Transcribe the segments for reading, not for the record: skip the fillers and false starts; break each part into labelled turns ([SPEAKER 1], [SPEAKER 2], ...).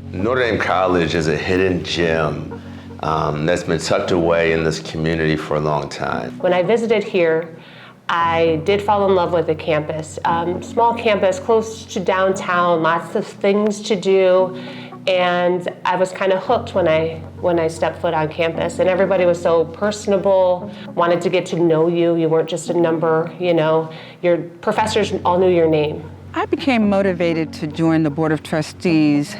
[SPEAKER 1] Notre Dame College is a hidden gem that's been tucked away in this community for a long time.
[SPEAKER 2] When I visited here, I did fall in love with the campus. Small campus, close to downtown, lots of things to do, and I was kind of hooked when I stepped foot on campus. And everybody was so personable, wanted to get to know you. You weren't just a number, you know. Your professors all knew your name.
[SPEAKER 3] I became motivated to join the Board of Trustees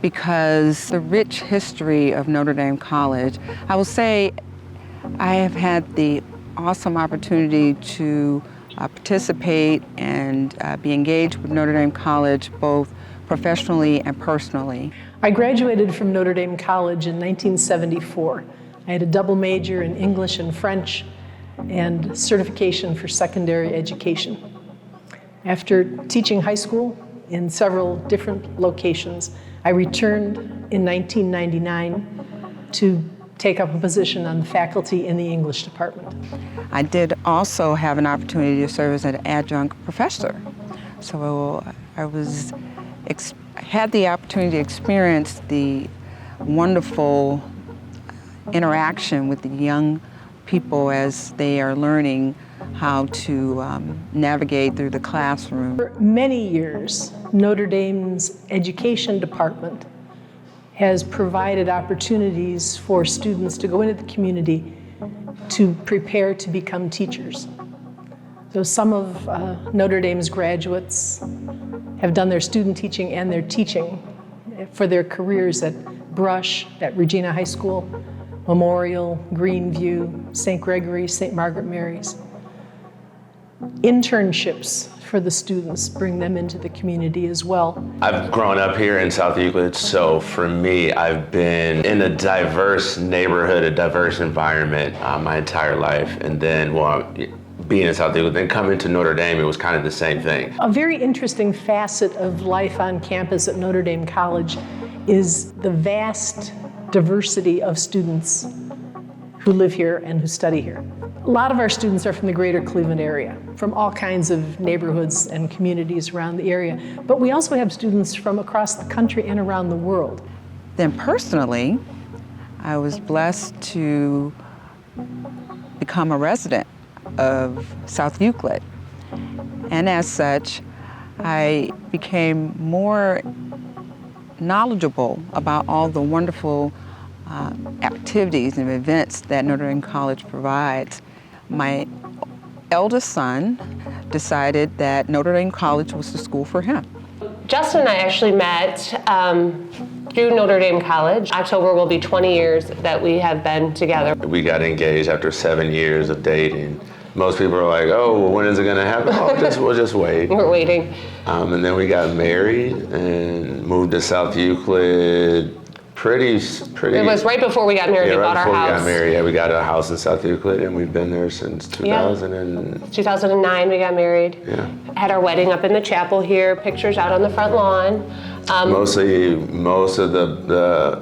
[SPEAKER 3] because the rich history of Notre Dame College. I will say I have had the awesome opportunity to participate and be engaged with Notre Dame College both professionally and personally.
[SPEAKER 4] I graduated from Notre Dame College in 1974. I had a double major in English and French and certification for secondary education. After teaching high school in several different locations, I returned in 1999 to take up a position on the faculty in the English department.
[SPEAKER 3] I did also have an opportunity to serve as an adjunct professor. So I had the opportunity to experience the wonderful interaction with the young people as they are learning how to navigate through the classroom.
[SPEAKER 4] For many years, Notre Dame's education department has provided opportunities for students to go into the community to prepare to become teachers. So some of Notre Dame's graduates have done their student teaching and their teaching for their careers at Brush, at Regina High School, Memorial, Greenview, St. Gregory, St. Margaret Mary's. Internships for the students bring them into the community as well.
[SPEAKER 1] I've grown up here in South Euclid, so for me, I've been in a diverse neighborhood, a diverse environment my entire life. And then, being in South Euclid, then coming to Notre Dame, it was kind of the same thing.
[SPEAKER 4] A very interesting facet of life on campus at Notre Dame College is the vast diversity of students who live here and who study here. A lot of our students are from the greater Cleveland area, from all kinds of neighborhoods and communities around the area. But we also have students from across the country and around the world.
[SPEAKER 3] Then personally, I was blessed to become a resident of South Euclid. And as such, I became more knowledgeable about all the wonderful activities and events that Notre Dame College provides. My eldest son decided that Notre Dame College was the school for him.
[SPEAKER 2] Justin and I actually met through Notre Dame College. October will be 20 years that we have been together.
[SPEAKER 1] We got engaged after 7 years of dating. Most people are like, oh, well, when is it gonna happen? Oh, we'll just wait.
[SPEAKER 2] We're waiting.
[SPEAKER 1] And then we got married and moved to South Euclid. Pretty.
[SPEAKER 2] It was right before we got married.
[SPEAKER 1] Yeah,
[SPEAKER 2] We
[SPEAKER 1] right
[SPEAKER 2] bought our
[SPEAKER 1] before
[SPEAKER 2] house.
[SPEAKER 1] we got married. Yeah, we got a house in South Euclid, and we've been there since 2000.
[SPEAKER 2] Yeah. 2009 we got married.
[SPEAKER 1] Yeah.
[SPEAKER 2] Had our wedding up in the chapel here. Pictures out on the front lawn.
[SPEAKER 1] Most of the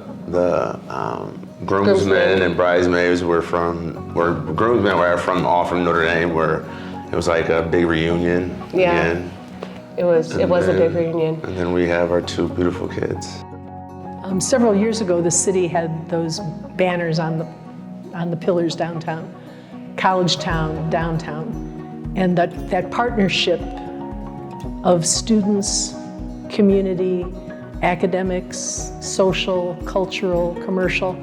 [SPEAKER 1] groomsmen and bridesmaids were groomsmen were all from Notre Dame, where it was like a big reunion.
[SPEAKER 2] Yeah.
[SPEAKER 1] Again.
[SPEAKER 2] It was a big reunion.
[SPEAKER 1] And then we have our two beautiful kids.
[SPEAKER 4] Several years ago, the city had those banners on the pillars downtown, College Town, downtown. And that partnership of students, community, academics, social, cultural, commercial,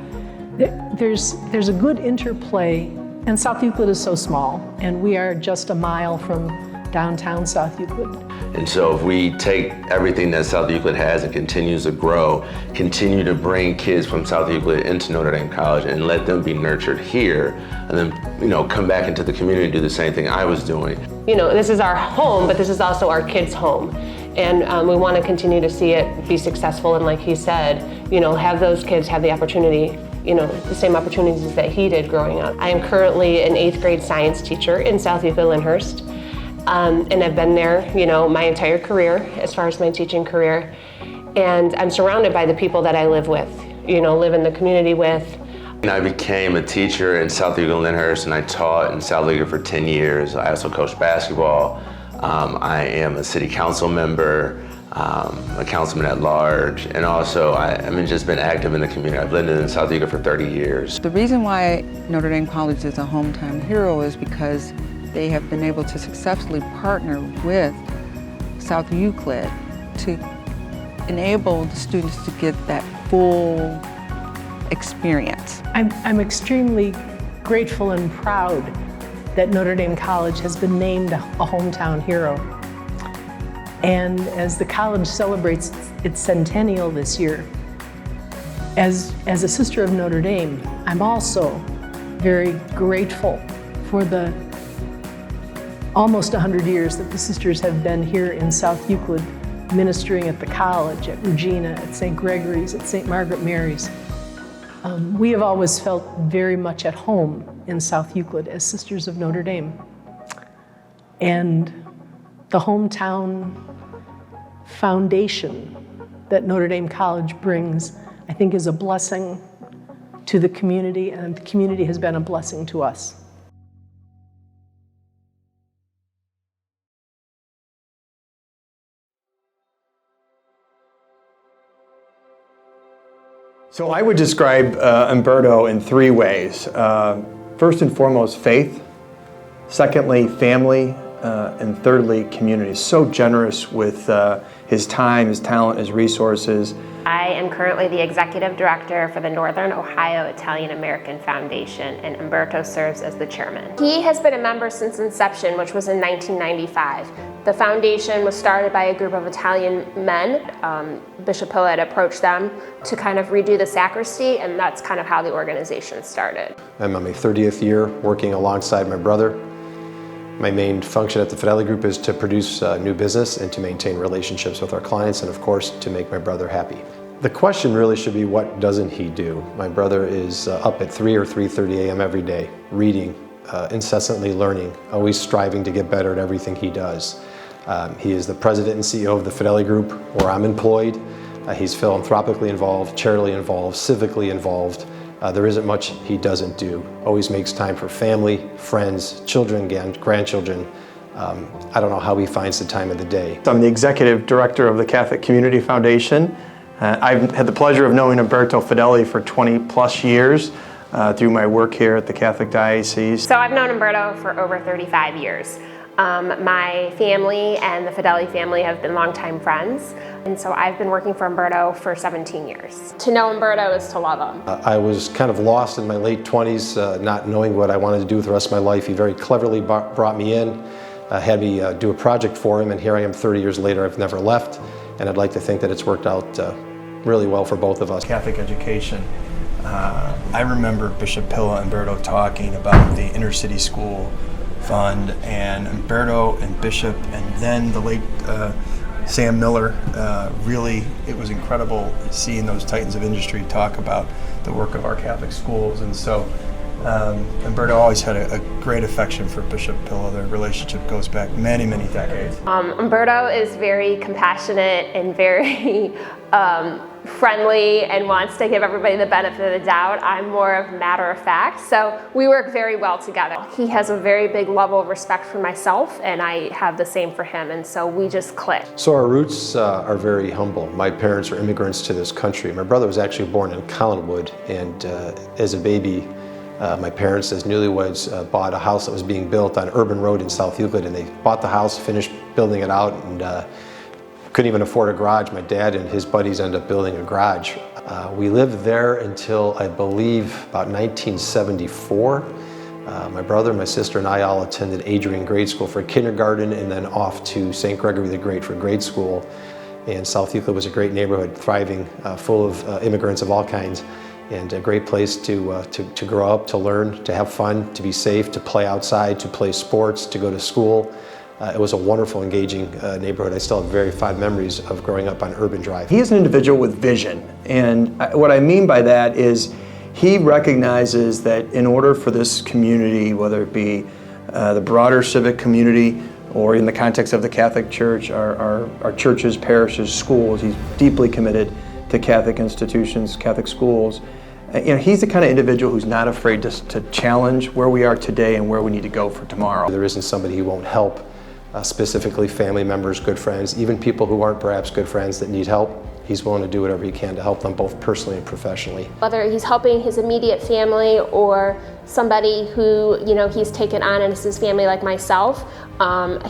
[SPEAKER 4] there's a good interplay. And South Euclid is so small, and we are just a mile from downtown South Euclid.
[SPEAKER 1] And so if we take everything that South Euclid has and continues to grow, continue to bring kids from South Euclid into Notre Dame College and let them be nurtured here, and then, come back into the community and do the same thing I was doing.
[SPEAKER 2] This is our home, but this is also our kids' home. And we want to continue to see it be successful, and like he said, have those kids have the opportunity, the same opportunities that he did growing up. I am currently an 8th grade science teacher in South Euclid-Lyndhurst. And I've been there, my entire career, as far as my teaching career. And I'm surrounded by the people that I live with, live in the community with.
[SPEAKER 1] I became a teacher in South Euclid-Lyndhurst, and I taught in South Euclid for 10 years. I also coached basketball. I am a city council member. a councilman at large, and also I've just been active in the community. I've lived in South Euclid for 30 years.
[SPEAKER 3] The reason why Notre Dame College is a hometown hero is because they have been able to successfully partner with South Euclid to enable the students to get that full experience.
[SPEAKER 4] I'm extremely grateful and proud that Notre Dame College has been named a hometown hero. And as the college celebrates its centennial this year, as a sister of Notre Dame, I'm also very grateful for the almost 100 years that the sisters have been here in South Euclid, ministering at the college, at Regina, at St. Gregory's, at St. Margaret Mary's. We have always felt very much at home in South Euclid as Sisters of Notre Dame. And the hometown foundation that Notre Dame College brings, I think, is a blessing to the community, and the community has been a blessing to us.
[SPEAKER 5] So I would describe Umberto in three ways. First and foremost, faith. Secondly, family. And thirdly, community. So generous with his time, his talent, his resources.
[SPEAKER 6] I am currently the Executive Director for the Northern Ohio Italian American Foundation, and Umberto serves as the chairman. He has been a member since inception, which was in 1995. The foundation was started by a group of Italian men. Bishop Hill had approached them to kind of redo the sacristy, and that's kind of how the organization started.
[SPEAKER 7] I'm on my 30th year working alongside my brother. My main function at the Fidelity Group is to produce new business and to maintain relationships with our clients, and of course to make my brother happy. The question really should be, what doesn't he do? My brother is up at 3 or 3:30 a.m. every day, reading, incessantly learning, always striving to get better at everything he does. He is the president and CEO of the Fidelity Group, where I'm employed. He's philanthropically involved, charitably involved, civically involved. There isn't much he doesn't do. Always makes time for family, friends, children, grandchildren. I don't know how he finds the time of the day.
[SPEAKER 5] I'm the Executive Director of the Catholic Community Foundation. I've had the pleasure of knowing Umberto Fedeli for 20 plus years through my work here at the Catholic Diocese.
[SPEAKER 6] So I've known Umberto for over 35 years. My family and the Fedeli family have been longtime friends, and so I've been working for Umberto for 17 years. To know Umberto is to love him.
[SPEAKER 7] I was kind of lost in my late 20s, not knowing what I wanted to do with the rest of my life. He very cleverly brought me in, had me do a project for him, and here I am 30 years later. I've never left, and I'd like to think that it's worked out really well for both of us.
[SPEAKER 5] Catholic education. I remember Bishop Hill and Umberto talking about the inner city school fund, and Umberto and Bishop and then the late Sam Miller, really it was incredible seeing those titans of industry talk about the work of our Catholic schools. And so Umberto always had a great affection for Bishop Hill. Their relationship goes back many, many decades.
[SPEAKER 6] Umberto is very compassionate and very friendly and wants to give everybody the benefit of the doubt. I'm more of matter of fact, so we work very well together. He has a very big level of respect for myself, and I have the same for him, and so we just click.
[SPEAKER 7] So our roots are very humble. My parents are immigrants to this country. My brother was actually born in Collinwood, and as a baby, my parents, as newlyweds, bought a house that was being built on Urban Road in South Euclid, and they bought the house, finished building it out, and couldn't even afford a garage. My dad and his buddies ended up building a garage. We lived there until, I believe, about 1974. My brother, my sister, and I all attended Adrian Grade School for kindergarten, and then off to St. Gregory the Great for grade school. And South Euclid was a great neighborhood, thriving, full of immigrants of all kinds, and a great place to grow up, to learn, to have fun, to be safe, to play outside, to play sports, to go to school. It was a wonderful, engaging neighborhood. I still have very fond memories of growing up on Urban Drive.
[SPEAKER 5] He is an individual with vision, and what I mean by that is he recognizes that in order for this community, whether it be the broader civic community or in the context of the Catholic Church, our churches, parishes, schools, he's deeply committed to Catholic institutions, Catholic schools. He's the kind of individual who's not afraid to challenge where we are today and where we need to go for tomorrow.
[SPEAKER 7] There isn't somebody he won't help specifically family members, good friends, even people who aren't perhaps good friends that need help. He's willing to do whatever he can to help them both personally and professionally.
[SPEAKER 6] Whether he's helping his immediate family or somebody who, you know, he's taken on as his family like myself,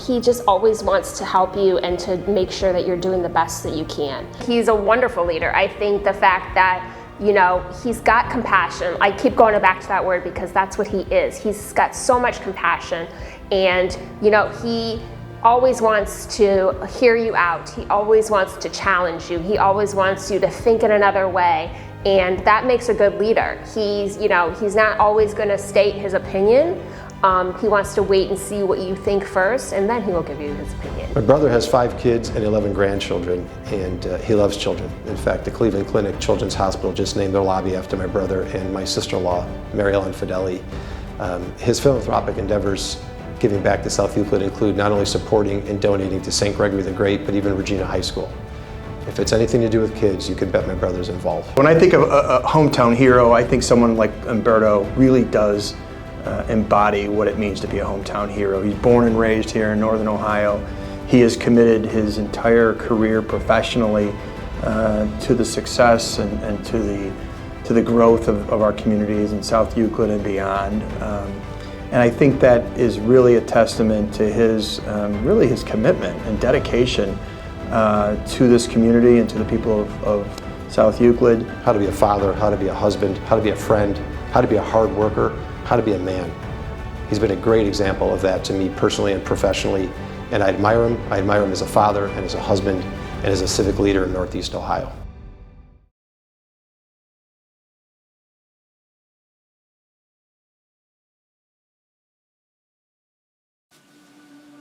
[SPEAKER 6] he just always wants to help you and to make sure that you're doing the best that you can. He's a wonderful leader. I think the fact that, you know, he's got compassion. I keep going back to that word because that's what he is. He's got so much compassion, and, you know, he always wants to hear you out. He always wants to challenge you. He always wants you to think in another way, and that makes a good leader. He's, you know, he's not always going to state his opinion. He wants to wait and see what you think first, and then he will give you his opinion.
[SPEAKER 7] My brother has 5 kids and 11 grandchildren, and he loves children. In fact, the Cleveland Clinic Children's Hospital just named their lobby after my brother and my sister-in-law, Mary Ellen Fideli. His philanthropic endeavors giving back to South Euclid include not only supporting and donating to St. Gregory the Great, but even Regina High School. If it's anything to do with kids, you can bet my brother's involved.
[SPEAKER 5] When I think of a hometown hero, I think someone like Umberto really does embody what it means to be a hometown hero. He's born and raised here in Northern Ohio. He has committed his entire career professionally to the success and to the growth of our communities in South Euclid and beyond. And I think that is really a testament to his really his commitment and dedication to this community and to the people of South Euclid.
[SPEAKER 7] How to be a father, how to be a husband, how to be a friend, how to be a hard worker, how to be a man. He's been a great example of that to me personally and professionally, and I admire him. I admire him as a father and as a husband and as a civic leader in Northeast Ohio.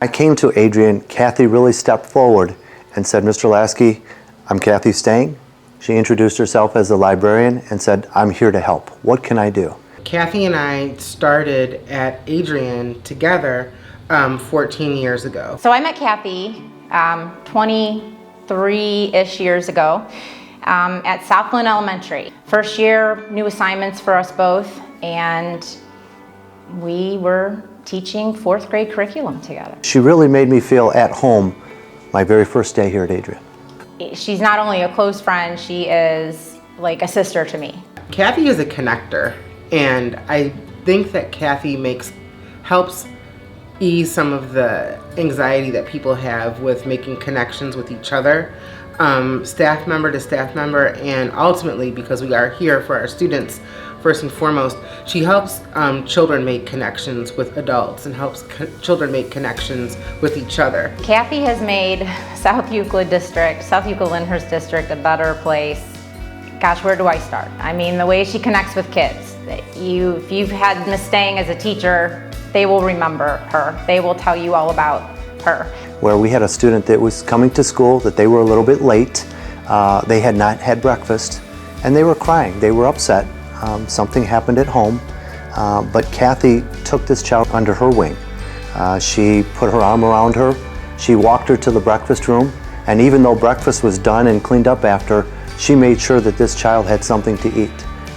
[SPEAKER 8] I came to Adrian, Kathy really stepped forward and said, "Mr. Lasky, I'm Kathy Stang." She introduced herself as the librarian and said, "I'm here to help. What can I do?"
[SPEAKER 9] Kathy and I started at Adrian together 14 years ago.
[SPEAKER 10] So I met Kathy 23-ish years ago at Southland Elementary. First year, new assignments for us both, and we were teaching 4th grade curriculum together.
[SPEAKER 8] She really made me feel at home my very first day here at Adrian.
[SPEAKER 10] She's not only a close friend, she is like a sister to me.
[SPEAKER 9] Kathy is a connector, and I think that Kathy helps ease some of the anxiety that people have with making connections with each other, staff member to staff member, and ultimately, because we are here for our students, first and foremost, she helps children make connections with adults and helps children make connections with each other.
[SPEAKER 10] Kathy has made South Euclid Lyndhurst District a better place. Gosh, where do I start? I mean, the way she connects with kids. If you've had Miss Stang as a teacher, they will remember her. They will tell you all about her.
[SPEAKER 8] Where we had a student that was coming to school, that they were a little bit late, they had not had breakfast, and they were crying, they were upset. Something happened at home, but Kathy took this child under her wing. She put her arm around her, she walked her to the breakfast room, and even though breakfast was done and cleaned up after, she made sure that this child had something to eat.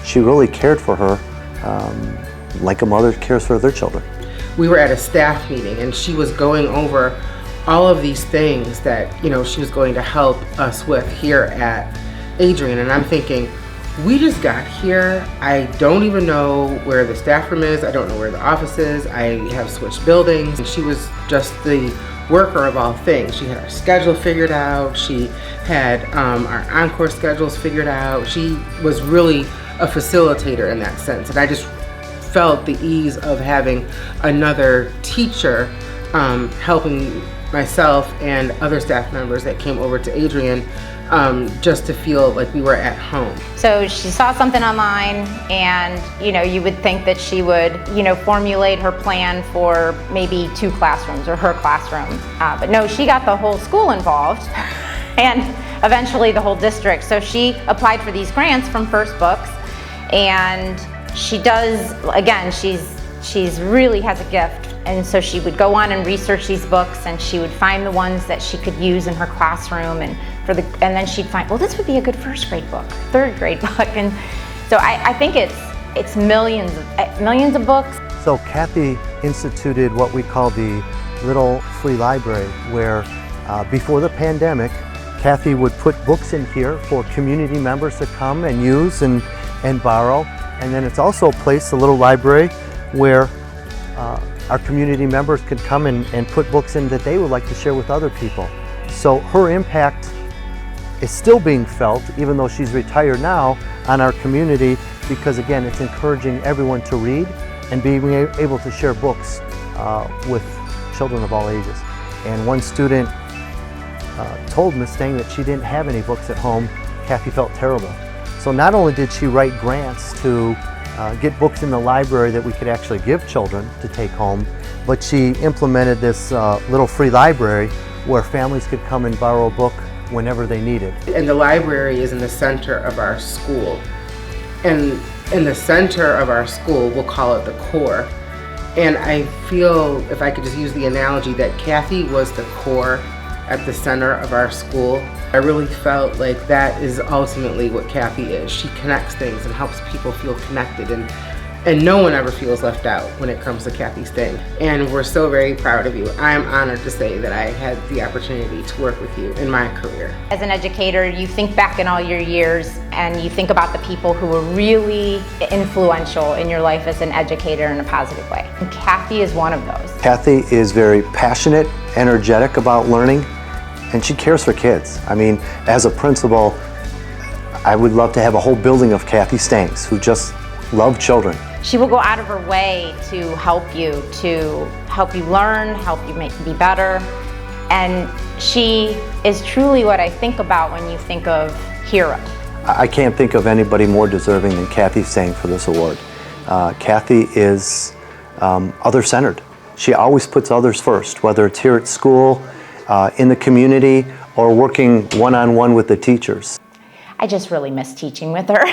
[SPEAKER 8] She really cared for her like a mother cares for their children.
[SPEAKER 9] We were at a staff meeting, and she was going over all of these things that, you know, she was going to help us with here at Adrian, and I'm thinking, we just got here. I don't even know where the staff room is. I don't know where the office is. I have switched buildings. And she was just the worker of all things. She had our schedule figured out. She had our encore schedules figured out. She was really a facilitator in that sense. And I just felt the ease of having another teacher helping myself and other staff members that came over to Adrian just to feel like we were at home.
[SPEAKER 10] So she saw something online, and you would think that she would formulate her plan for maybe 2 classrooms or her classroom, but no, she got the whole school involved and eventually the whole district. So she applied for these grants from First Books, and she does, again, she's really has a gift. And so she would go on and research these books, and she would find the ones that she could use in her classroom, and then she'd find, well, this would be a good 1st grade book, 3rd grade book. And so I think it's millions of books.
[SPEAKER 8] So Kathy instituted what we call the little free library where before the pandemic, Kathy would put books in here for community members to come and use and borrow. And then it's also a place, a little library, where our community members could come and put books in that they would like to share with other people. So her impact is still being felt, even though she's retired now, on our community, because again, it's encouraging everyone to read and being able to share books with children of all ages. And one student told Ms. Stang that she didn't have any books at home. Kathy felt terrible. So not only did she write grants to get books in the library that we could actually give children to take home, but she implemented this little free library where families could come and borrow a book whenever they needed.
[SPEAKER 9] And the library is in the center of our school. And in the center of our school, we'll call it the core. And I feel, if I could just use the analogy, that Kathy was the core at the center of our school. I really felt like that is ultimately what Kathy is. She connects things and helps people feel connected, and no one ever feels left out when it comes to Kathy Stang. And we're so very proud of you. I'm honored to say that I had the opportunity to work with you in my career.
[SPEAKER 10] As an educator, you think back in all your years and you think about the people who were really influential in your life as an educator in a positive way. And Kathy is one of those.
[SPEAKER 8] Kathy is very passionate, energetic about learning, and she cares for kids. I mean, as a principal, I would love to have a whole building of Kathy Stangs who just love children.
[SPEAKER 10] She will go out of her way to help you learn, help you be better. And she is truly what I think about when you think of hero.
[SPEAKER 8] I can't think of anybody more deserving than Kathy Stang for this award. Kathy is other-centered. She always puts others first, whether it's here at school, in the community, or working one-on-one with the teachers.
[SPEAKER 10] I just really miss teaching with her.